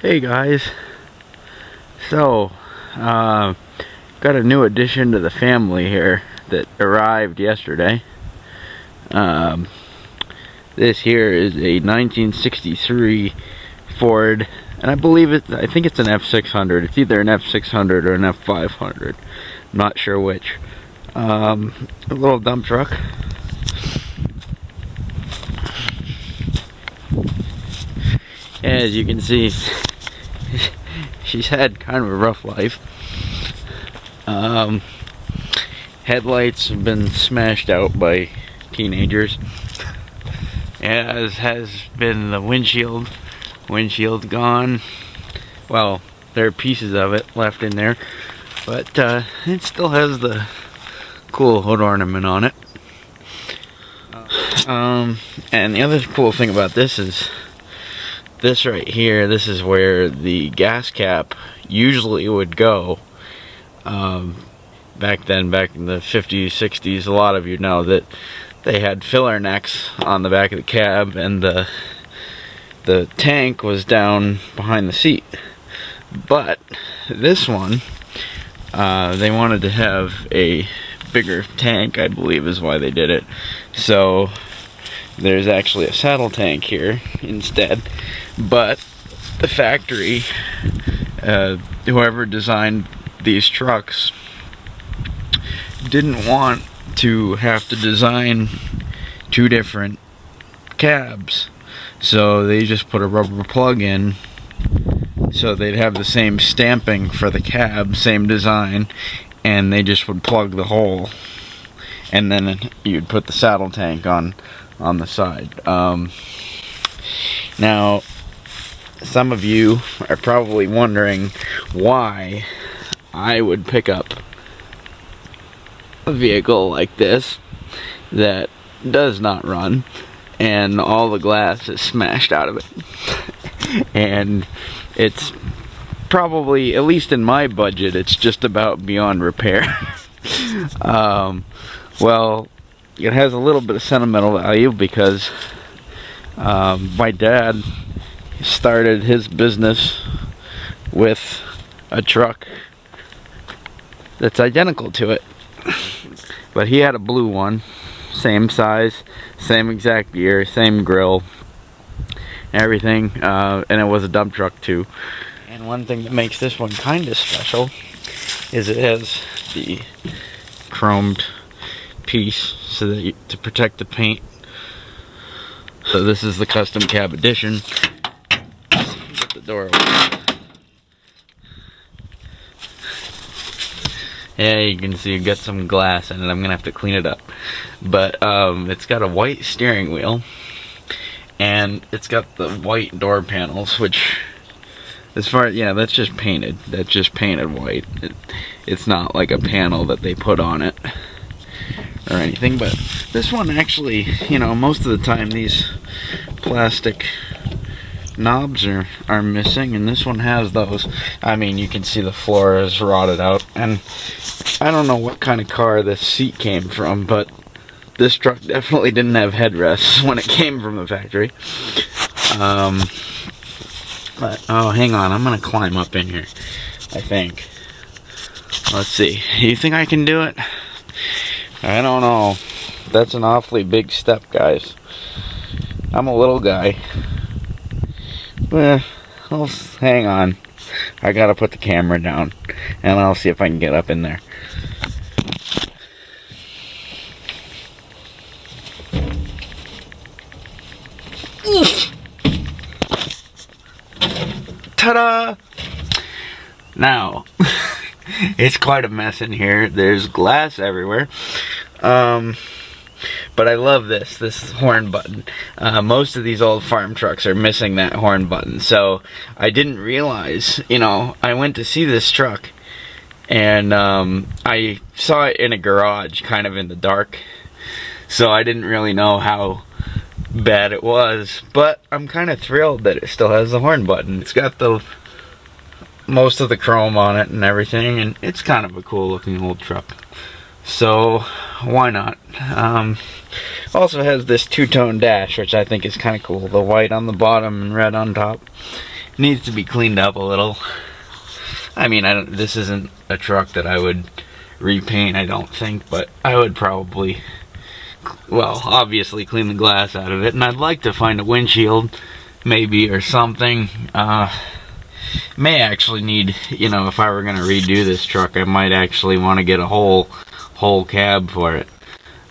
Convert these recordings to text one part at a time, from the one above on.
Hey guys, so got a new addition to the family here that arrived yesterday. This here is a 1963 Ford, and I think it's an F600. It's either an F600 or an F500. I'm not sure which. A little dump truck. As you can see, she's had kind of a rough life. Headlights have been smashed out by teenagers, as has been the windshield. Windshield's gone. Well, there are pieces of it left in there, but it still has the cool hood ornament on it. And the other cool thing about this is this right here. This is where the gas cap usually would go. Back then, back in the 50s, 60s, a lot of you know that they had filler necks on the back of the cab, and the tank was down behind the seat. But this one, they wanted to have a bigger tank, I believe is why they did it. So there's actually a saddle tank here instead. But the factory, whoever designed these trucks, didn't want to have to design two different cabs, so they just put a rubber plug in so they'd have the same stamping for the cab, same design, and they just would plug the hole, and then you'd put the saddle tank on the side. Now, some of you are probably wondering why I would pick up a vehicle like this that does not run and all the glass is smashed out of it. And it's probably, at least in my budget, it's just about beyond repair. Well, it has a little bit of sentimental value because my dad started his business with a truck that's identical to it, but he had a blue one, same size, same exact gear, same grill, everything, and it was a dump truck too. And one thing that makes this one kind of special is it has the chromed piece so that to protect the paint. So this is the custom cab edition. Get the door open. Yeah, you can see you got some glass in it. I'm gonna have to clean it up. But it's got a white steering wheel, and it's got the white door panels, which, as far as, yeah, that's just painted. That's just painted white. It's not like a panel that they put on it or anything. But this one actually, you know, most of the time these plastic knobs are missing, and this one has those. I mean, you can see the floor is rotted out, and I don't know what kind of car this seat came from, but this truck definitely didn't have headrests when it came from the factory. But, oh, hang on, I'm gonna climb up in here, I think. Let's see. You think I can do it? I don't know. That's an awfully big step, guys. I'm a little guy. Well, hang on. I gotta put the camera down, and I'll see if I can get up in there. Ta-da! Now, it's quite a mess in here. There's glass everywhere. But I love this horn button. Most of these old farm trucks are missing that horn button, so I didn't realize, you know, I went to see this truck, and I saw it in a garage, kind of in the dark, so I didn't really know how bad it was, but I'm kind of thrilled that it still has the horn button. It's got most of the chrome on it and everything, and it's kind of a cool looking old truck. So why not? Also has this two-tone dash, which I think is kind of cool. The white on the bottom and red on top. needs to be cleaned up a little. I mean, this isn't a truck that I would repaint, I don't think, but I would probably, well, obviously clean the glass out of it, and I'd like to find a windshield, maybe, or something. May actually need, you know, if I were going to redo this truck, I might actually want to get a whole cab for it.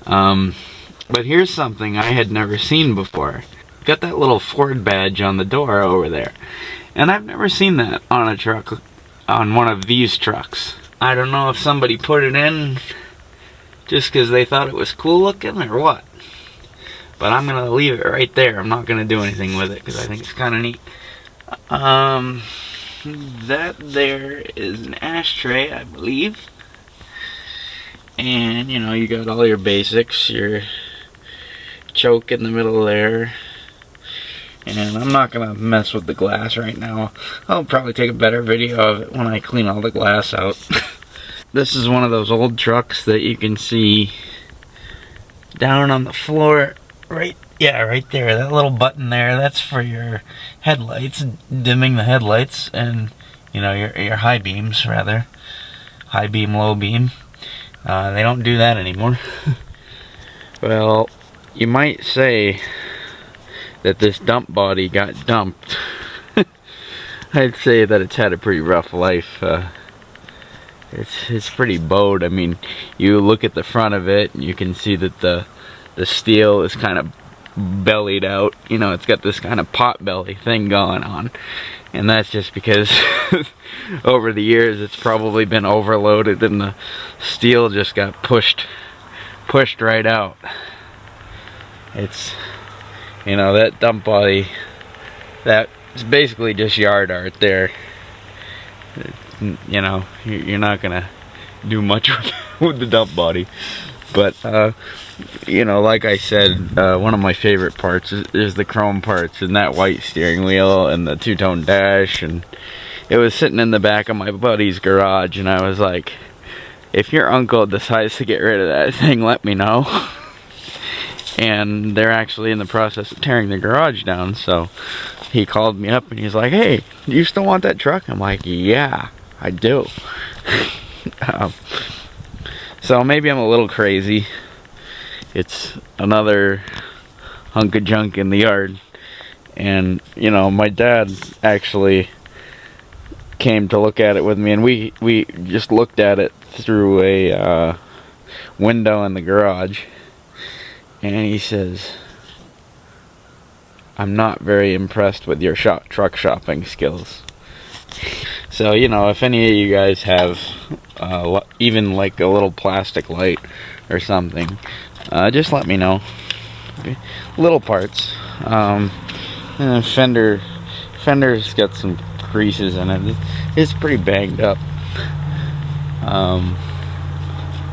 But here's something I had never seen before. Got that little Ford badge on the door over there, and I've never seen that on a truck, on one of these trucks. I don't know if somebody put it in just because they thought it was cool looking or what, but I'm gonna leave it right there. I'm not gonna do anything with it because I think it's kind of neat. That there is an ashtray, I believe, and you know, you got all your basics, your choke in the middle there. And I'm not gonna mess with the glass right now. I'll probably take a better video of it when I clean all the glass out. This is one of those old trucks that you can see down on the floor, right there. That little button there, that's for your headlights, dimming the headlights, and you know, your high beams, rather. High beam, low beam. They don't do that anymore. Well, you might say that this dump body got dumped. I'd say that it's had a pretty rough life. It's pretty bowed. I mean, you look at the front of it and you can see that the steel is kind of bellied out. You know, it's got this kind of pot belly thing going on, and that's just because over the years it's probably been overloaded and the steel just got pushed right out. It's, you know, that dump body, that's basically just yard art there. You know, you're not gonna do much with the dump body, but you know, like I said, one of my favorite parts is the chrome parts and that white steering wheel and the two-tone dash. And it was sitting in the back of my buddy's garage, and I was like, if your uncle decides to get rid of that thing, let me know. And they're actually in the process of tearing the garage down, so he called me up and he's like, hey, do you still want that truck? I'm like, yeah, I do. So maybe I'm a little crazy. It's another hunk of junk in the yard. And, you know, my dad actually came to look at it with me, and we just looked at it through a window in the garage. And he says, I'm not very impressed with your truck shopping skills. So, you know, if any of you guys have even like a little plastic light or something, just let me know. Okay. Little parts. Fender's got some creases in it. It's pretty banged up.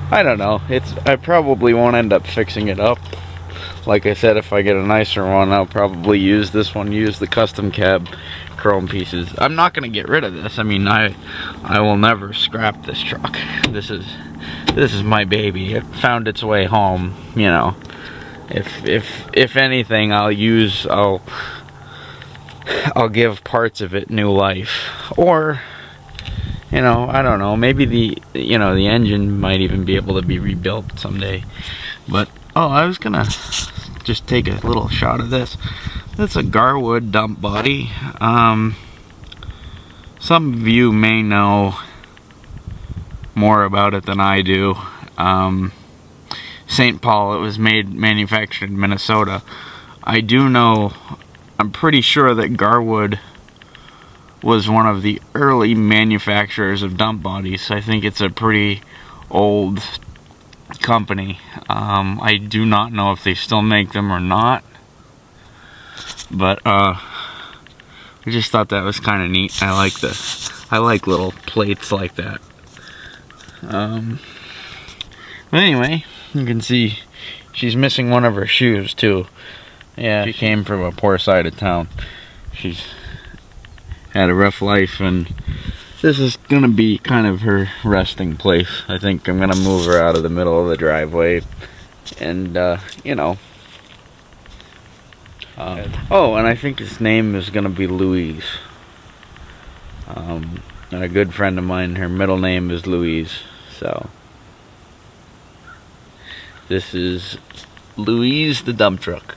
I don't know. I probably won't end up fixing it up. Like I said, if I get a nicer one, I'll probably use this one, use the custom cab chrome pieces. I'm not going to get rid of this. I mean, I will never scrap this truck. This is my baby. It found its way home, you know. If anything, I'll give parts of it new life. Or, you know, I don't know, maybe the engine might even be able to be rebuilt someday. But oh, I was gonna just take a little shot of this. That's a Garwood dump body. Some of you may know more about it than I do. St. Paul, it was manufactured in Minnesota. I do know, I'm pretty sure that Garwood was one of the early manufacturers of dump bodies. I think it's a pretty old company. I do not know if they still make them or not, but I just thought that was kind of neat. I like little plates like that. But anyway, you can see she's missing one of her shoes too. Yeah, she came from a poor side of town. She's had a rough life, and this is gonna be kind of her resting place. I think I'm gonna move her out of the middle of the driveway, and you know. Oh, and I think his name is gonna be Louise. And a good friend of mine, her middle name is Louise. So this is Louise the dump truck.